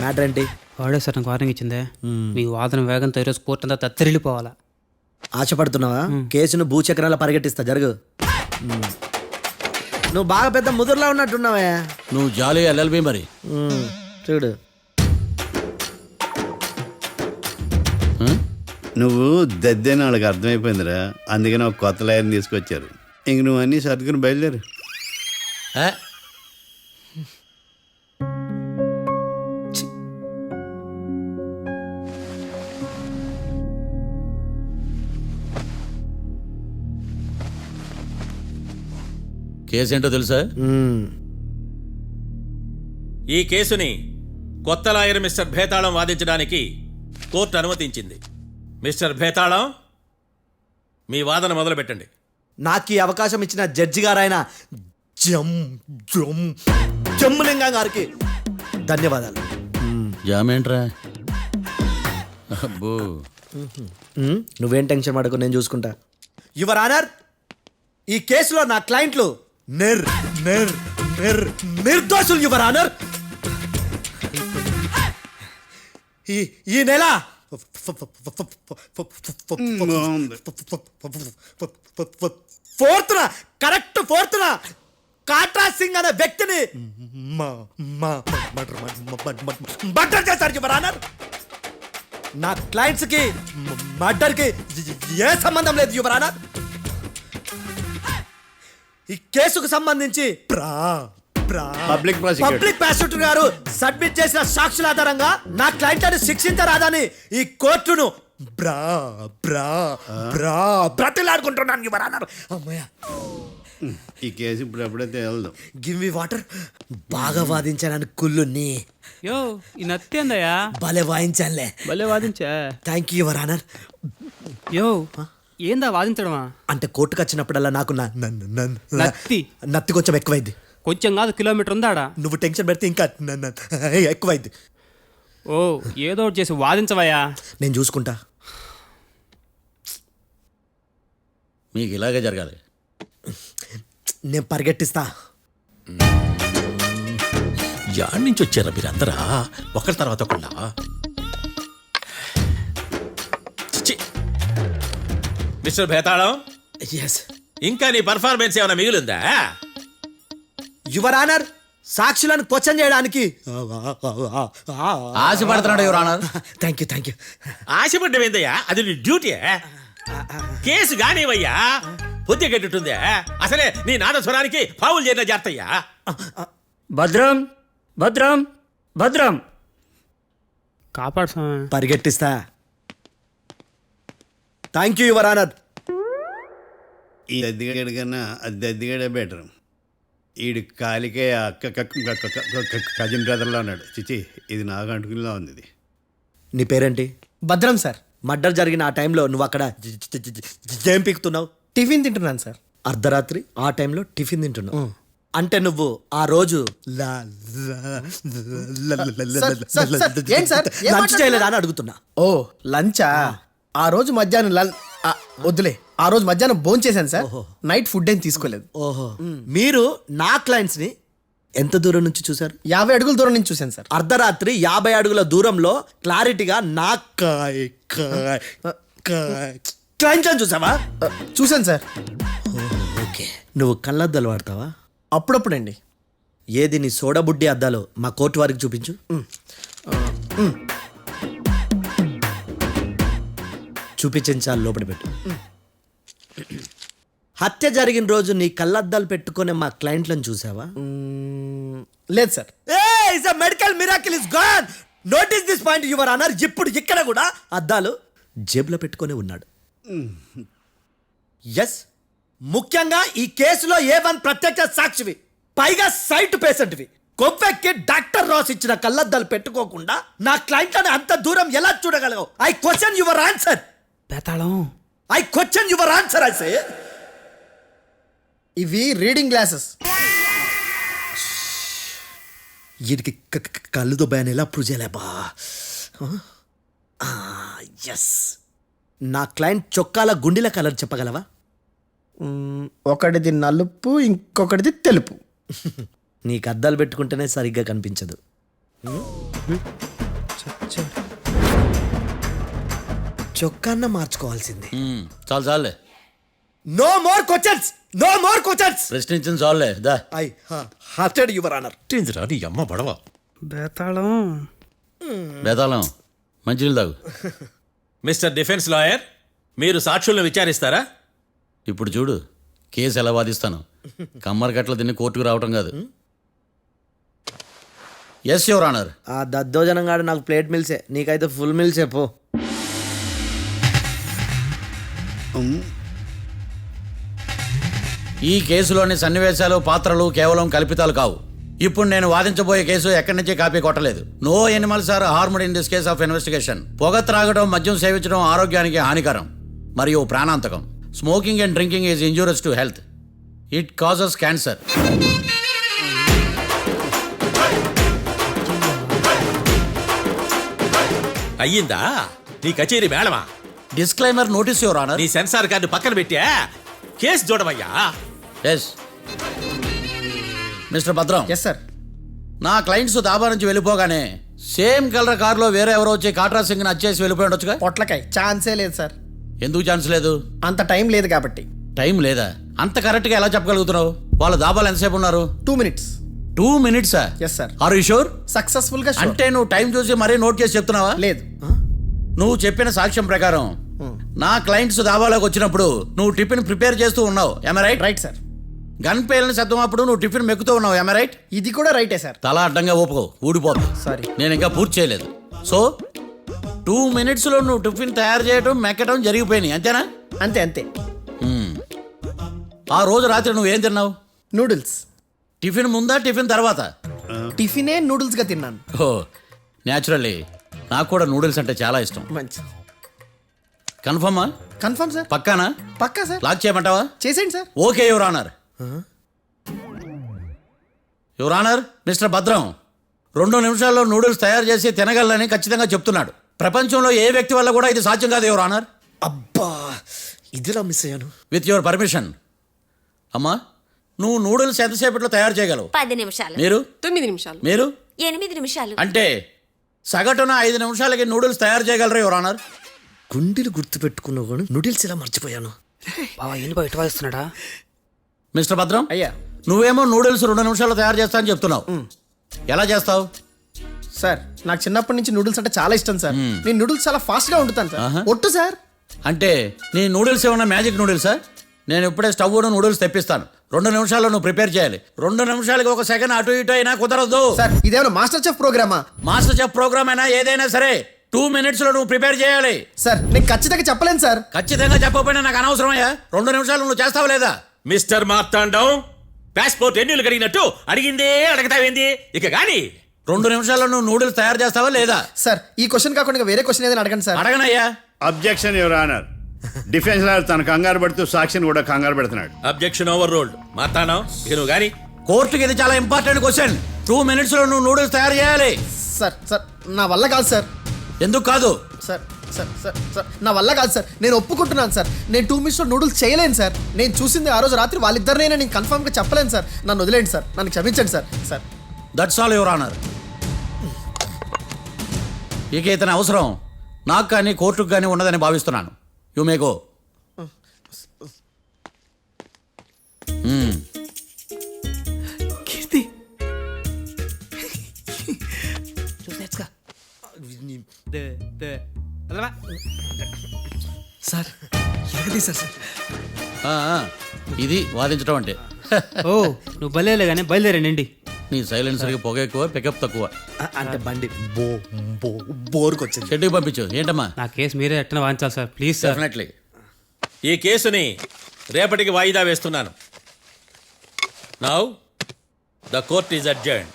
Matter ఏంటి? వాడే sir నాకు వార్నింగ్ ఇచ్చిందే. మీ వాదన వేగంతో ఈరోజు కోర్టు అంతా తత్తరిల్లిపోవాలా. ఆశపడుతున్నావా? కేసును భూచక్రాల పరిగెట్టిస్తా, జరుగు. నువ్వు బాగా పెద్ద ముదురులా ఉన్నట్టున్నావే. నువ్వు జాలి ఎల్ఎల్బి మరి. చూడు, నువ్వు దద్దేని వాళ్ళకి అర్థమైపోయిందిరా. అందుకని ఒక కొత్త లాయర్ని తీసుకొచ్చారు. ఇంక నువ్వు అన్నీ సర్దుకుని బయలుదేరు. కేసు ఏంటో తెలుసా? ఈ కేసుని కొత్త లాయర్ మిస్టర్ భేతాళం వాదించడానికి కోర్టు అనుమతించింది. మిస్టర్ భేతాళం, మీ వాదన మొదలు పెట్టండి. నాకు ఈ అవకాశం ఇచ్చిన జడ్జి గారైన జమ్ములింగం గారికి ధన్యవాదాలు. జామేంట్రా? అబ్బో, నువ్వేం టెన్షన్ పడకు, నేను చూసుకుంటా. యువర్ ఆనర్, ఈ కేసులో నా క్లయింట్లు నిర్దోషులు యువర్ ఆనర్. ఈ నెల ఫోర్త్న కాట్రా సింగ్ అనే వ్యక్తిని మర్డర్ చేశారు యువర్ ఆనర్. నా క్లయింట్స్ కి మర్డర్ కి ఏ సంబంధం లేదు యువర్ ఆనర్. ఈ కేసుకు సంబంధించి పబ్లిక్ ప్రాసిక్యూటర్ గారు సబ్మిట్ చేసిన సాక్షుల ఆధారంగా నా క్లయింట్లను శిక్షించరాదని ఈ కోర్టును బ్రతిలాడుకుంటున్నాను యువర్ ఆనర్. అమ్మయ్య, ఈ కేసు ఇప్పుడు ఎప్పుడైతే వెళ్దాం. Give me water. బాగా వాదించానని కుళ్ళుని. యో, ఈ నత్తేందయ్యా? భలే వాయించానులే. భలే వాదించా. Thank you your honour. యో, ఏందా వాదించడమా? అంటే కోర్టుకు వచ్చినప్పుడల్లా నాకు నత్తి కొంచెం ఎక్కువైంది. కొంచెం కాదు, కిలోమీటర్ ఉందాడా. నువ్వు టెన్షన్ పెడితే ఇంకా ఎక్కువైంది. ఓ, ఏదో ఒకటి చేసి వాదించవయ్యా. నేను చూసుకుంటా. మీకు ఇలాగే జరగాలి. నేను పరిగెట్టిస్తా. యాడ్ నుంచి వచ్చారా మీరందరా ఒకరి తర్వాత ఒకళ్ళ? మిస్టర్ భేతాళం, ఎస్ ఇంకా నీ పర్ఫార్మెన్స్ ఏమైనా మిగిలిందా? యువర్ ఆనర్, సాక్షులను క్వశ్చన్ చేయడానికి ఆశపడుతున్నాడు యువర్ ఆనర్. Thank you. ఆశపడ్డం ఏందయ్యా? అది నీ డ్యూటీ. కేసు కానివయ్యా, బుద్ధి గట్టుందే. అసలే నీ నాదస్వరానికి పావులు చేరిన జాగ్రత్తయ్యా. భద్రం భద్రం భద్రం. కాపాడు స్వామి. పరిగెట్టిస్తా. Thank you your honour. ఈ దద్దిగడి కన్నా అది దద్దిగడే బెటర్. ఈడు కాలికే కజిన్ బ్రదర్లో ఉన్నాడు. చిచి, ఇది నాకు అంటుకునిలా ఉంది. ఇది నీ పేరేంటి? భద్రం సార్. మర్డర్ జరిగిన ఆ టైంలో నువ్వు అక్కడ ఏం పీకుతున్నావు? టిఫిన్ తింటున్నాను సార్. అర్ధరాత్రి ఆ టైంలో టిఫిన్ తింటున్నావు అంటే నువ్వు ఆ రోజు లంచ్ చేయలేదా అని అడుగుతున్నా. ఓ, లంచా? ఆ రోజు మధ్యాహ్నం వద్దులే, ఆ రోజు మధ్యాహ్నం భోంచేశాను సార్. నైట్ ఫుడ్ ఏం తీసుకోలేదు. ఓహో, మీరు నా క్లయింట్స్ ని ఎంత దూరం నుంచి చూసారు? 50 అడుగుల దూరం నుంచి చూశాను సార్. అర్ధరాత్రి 50 అడుగుల దూరంలో క్లారిటీగా నా క్లయింట్స్ అని చూసావా? చూశాను సార్. ఓకే, నువ్వు కళ్ళద్దాలు వాడతావా? అప్పుడప్పుడండి. ఏది నీ సోడబుడ్డి అద్దాలు మా కోర్టు వారికి చూపించు. చూపించాలి, లోపల పెట్టు. హత్య జరిగిన రోజు నీ కళ్ళద్దాలు పెట్టుకునే మా క్లయింట్లను చూసావా? లేదు sir. Medical miracle is gone. Notice this point your honour. ఇప్పుడు ఇక్కడ కూడా అద్దాలు జేబులో పెట్టుకొని ఉన్నాడు. ఎస్, ముఖ్యంగా ఈ కేసులో A1 ప్రత్యక్ష సాక్షివి, పైగా సైట్ పేషెంట్వి. కొవ్వెక్కి డాక్టర్ రాస్ ఇచ్చిన కళ్ళద్దాలు పెట్టుకోకుండా నా క్లయింట్లను అంత దూరం ఎలా చూడగలవు? I question your answer. భేతాళం, I question your answer. I say ఇవి రీడింగ్ గ్లాసెస్. వీడికి కళ్ళుతో భయాన్ని ఎలా ప్రూవ్ చేయలేబా? ఎస్, నా క్లయింట్ చొక్కాల గుండెల కలర్ చెప్పగలవా? ఒకటిది నలుపు, ఇంకొకటిది తెలుపు. నీకు అద్దాలు పెట్టుకుంటేనే సరిగ్గా కనిపించదు. చొక్కాన్న మార్చుకోవాల్సింది. చాలు చాలులే, no more questions, no more questions. ప్రశ్నించింది చాలులే. దా ఐ హార్టెడ్ యువర్ ఆనర్. నీ అమ్మ పడవ. బేతాళం. బేతాళం మంచినీళ్ళు తాగు. మిస్టర్ డిఫెన్స్ లాయర్, మీరు సాక్షులను విచారిస్తారా? ఇప్పుడు చూడు కేసు ఎలా వాదిస్తాను. కమ్మరి గట్ల తిని కోర్టుకు రావటం కాదు. Yes your honour. ఆ దద్దోజనంగాడు నాకు ప్లేట్ మిల్సే, నీకైతే ఫుల్ మిల్సే పో. ఈ కేసులోని సన్నివేశాలు పాత్రలు కేవలం కల్పితాలు కావు. ఇప్పుడు నేను వాదించబోయే కేసు ఎక్కడి నుంచి కాపీ కొట్టలేదు. No animals are harmed in this case of investigation. పొగ త్రాగడం, మద్యం సేవించడం ఆరోగ్యానికి హానికరం మరియు ప్రాణాంతకం. Smoking and drinking is injurious to health. It causes cancer. అయ్యిందా నీ కచేరీ మేడమా? Disclaimer notice your honour. నీ సెన్సార్ కార్డు పక్కన పెట్టా కేసు చూడవయ్యా. Yes mister Bhadram. Yes sir. నా క్లయింట్స్ దాబా నుంచి వెళ్ళిపోగానే సేమ్ కలర్ కారులో వేరే ఎవరో వచ్చి కాట్రా సింగ్ వచ్చేసి వెళ్ళిపోయి ఉండొచ్చుగా. పొట్లకాయ ఛాన్సే లేదు సార్. ఎందుకు ఛాన్స్ లేదు? అంత టైం లేదు కాబట్టి. టైం లేదా? అంత కరెక్ట్గా ఎలా చెప్పగలుగుతున్నావు? వాళ్ళ దాబాలు ఎంతసేపు ఉన్నారు? 2 minutes. 2 minutes? Yes sir. Are you sure? Successful గా sure. అంటే నువ్వు టైం చూసి మరీ నోట్ చేసి చెప్తున్నావా? లేదు. నువ్వు చెప్పిన సాక్ష్యం ప్రకారం నా క్లయింట్స్ దాబాలోకి వచ్చినప్పుడు నువ్వు టిఫిన్ ప్రిపేర్ చేస్తూ ఉన్నావు. ఎమ రైట్? Right sir. గన్ పేలిన శబ్దం అప్పుడు నువ్వు టిఫిన్ మెక్కుతూ ఉన్నావు. ఎమ రైట్? ఇది కూడా రైటే సార్. తల అడ్డంగా ఊపుకో, ఊడిపోతుంది. సారీ. నేను ఇంకా పూర్తి చేయలేదు. సో 2 minutes లో నువ్వు టిఫిన్ తయారు చేయడం మెక్కడం జరిగిపోయినాయి, అంతేనా? అంతే అంతే. ఆ రోజు రాత్రి నువ్వేం తిన్నావు? నూడిల్స్. టిఫిన్ ముందా టిఫిన్ తర్వాత? టిఫినే నూడిల్స్ గా తిన్నాను. ఓ న్యాచురల్లీ నాకు కూడా నూడిల్స్ అంటే చాలా ఇష్టం. మంచిది. కన్ఫర్మా? Confirm sir. పక్కానా? పక్కా సార్. లాక్ చేయమంటావా? చేసేయండి sir. Okay your honour. Your honour, mister Bhadram 2 నిమిషాల్లో నూడిల్స్ తయారు చేసి తినగలని ఖచ్చితంగా చెప్తున్నాడు. ప్రపంచంలో ఏ వ్యక్తి వల్ల కూడా ఇది సాధ్యం కాదు యువర్ ఆనర్. అబ్బా ఇదిలా మిస్ అయ్యాను. With your permission. అమ్మా, నువ్వు నూడిల్స్ ఎంతసేపట్లో తయారు చేయగలవు? 10 నిమిషాలు. మీరు? 9 నిమిషాలు. మీరు? 8 నిమిషాలు. అంటే సగటున 5 నిమిషాలకి నూడిల్స్ తయారు చేయగలరు యువర్ ఆనర్. గుండెలు గుర్తు పెట్టుకున్నావు కానీ నూడిల్స్ ఇలా మర్చిపోయాను. బావా ఏంటి బయట వాయిస్తున్నాడా? మిస్టర్ భద్రం, అయ్యా. నువ్వేమో నూడిల్స్ 2 నిమిషాల్లో తయారు చేస్తా అని చెప్తున్నావు. ఎలా చేస్తావు? సార్ నాకు చిన్నప్పటి నుంచి నూడిల్స్ అంటే చాలా ఇష్టం సార్. నేను నూడిల్స్ చాలా ఫాస్ట్ గా వండుతాను సార్. ఒట్టు సార్. అంటే నీ నూడిల్స్ ఏమన్నా మ్యాజిక్ నూడిల్సా? నేను ఇప్పుడే స్టవ్ నూడిల్స్ తెప్పిస్తాను. 2 నిమిషాల్లో నువ్వు ప్రిపేర్ చేయాలి. 2 నిమిషాలకి 1 సెకండ్ అటు ఇటు అయినా కుదరదు. సార్ ఇదేమైనా మాస్టర్ చెఫ్ ప్రోగ్రామా? మాస్టర్ చెఫ్ ప్రోగ్రామ్ అయినా ఏదైనా సరే 2 minutes లో నువ్వు ప్రిపేర్ చేయాలి. సార్ నేను ఖచ్చితంగా చెప్పలేను సార్. ఖచ్చితంగా చెప్పకపోయినా నాకు అనవసరమయ్యా. 2 నిమిషాలు నువ్వు చేస్తావు లేదా? మిస్టర్ మార్తాండం, పాస్పోర్ట్ ఎన్నిళ్ళు కడిగినట్టు అడిగిందే అడగతావేంది? ఇక గాని 2 నిమిషాల్లో నువ్వు నూడిల్స్ తయారు చేస్తావా లేదా? సార్ ఈ క్వశ్చన్ కాకుండా ఇంకా వేరే క్వశ్చన్ ఏదైనా అడగండి సార్. అడగనయ్యా. Objection your honour. Defence lawyer తన కంగారు పడుతూ సాక్షిని కూడా కంగారు పెడుతున్నాడు. Objection over ruled. మార్తాండం, ఇక నువ్వు గాని కోర్టుకి ఇది చాలా ఇంపార్టెంట్ క్వశ్చన్. 2 minutes లో నువ్వు నూడిల్స్ తయారు చేయాలి. సార్ సార్ నా వల్ల కాదు సార్. ఎందుకు కాదు? సార్ సార్ సార్ సార్ నా వల్ల కాదు సార్. నేను ఒప్పుకుంటున్నాను సార్. నేను 2 minutes లో నూడిల్స్ చేయలేను సార్. నేను చూసింది ఆ రోజు రాత్రి వాళ్ళిద్దరినైనా నేను కన్ఫర్మ్గా చెప్పలేను సార్. నన్ను వదిలేండి సార్. నన్ను క్షమించండి sir. Sir that's all your honour. ఇక ఇతని అవసరం నాకు కానీ కోర్టుకు కానీ ఉండదని భావిస్తున్నాను. You may go. కీర్తి చూసేచ్చుగా. సార్ ఎరగదీశారు సార్. ఇది వాదించడం అంటే. ఓ నువ్వు బయలుదేరలే కానీ బయలుదేరండి. నీ సైలెన్సర్కి పొగ ఎక్కువ, పికప్ తక్కువ. అంటే బండి బోర్కి వచ్చింది. షెడ్యూల్ పంపించు. ఏంటమ్మా? నా కేసు మీరే ఎట్టన వాయించాలి సార్ ప్లీజ్ సార్. డెఫినెట్లీ. ఈ కేసుని రేపటికి వాయిదా వేస్తున్నాను. Now the court is అడ్జర్న్డ్.